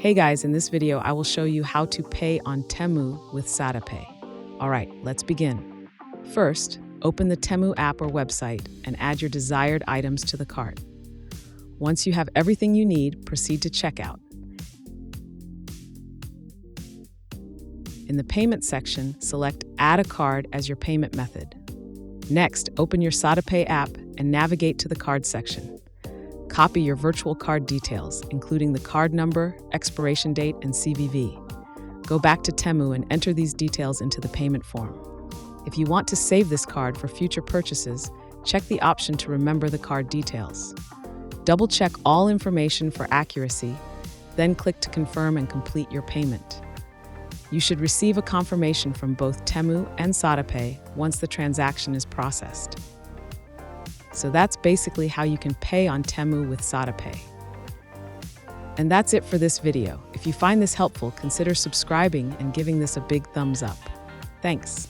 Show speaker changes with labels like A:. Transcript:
A: Hey guys, in this video, I will show you how to pay on Temu with SadaPay. All right, let's begin. First, open the Temu app or website and add your desired items to the cart. Once you have everything you need, proceed to checkout. In the payment section, select Add a card as your payment method. Next, open your SadaPay app and navigate to the card section. Copy your virtual card details, including the card number, expiration date, and CVV. Go back to Temu and enter these details into the payment form. If you want to save this card for future purchases, check the option to remember the card details. Double-check all information for accuracy, then click to confirm and complete your payment. You should receive a confirmation from both Temu and SadaPay once the transaction is processed. So that's basically how you can pay on Temu with SadaPay. And that's it for this video. If you find this helpful, consider subscribing and giving this a big thumbs up. Thanks.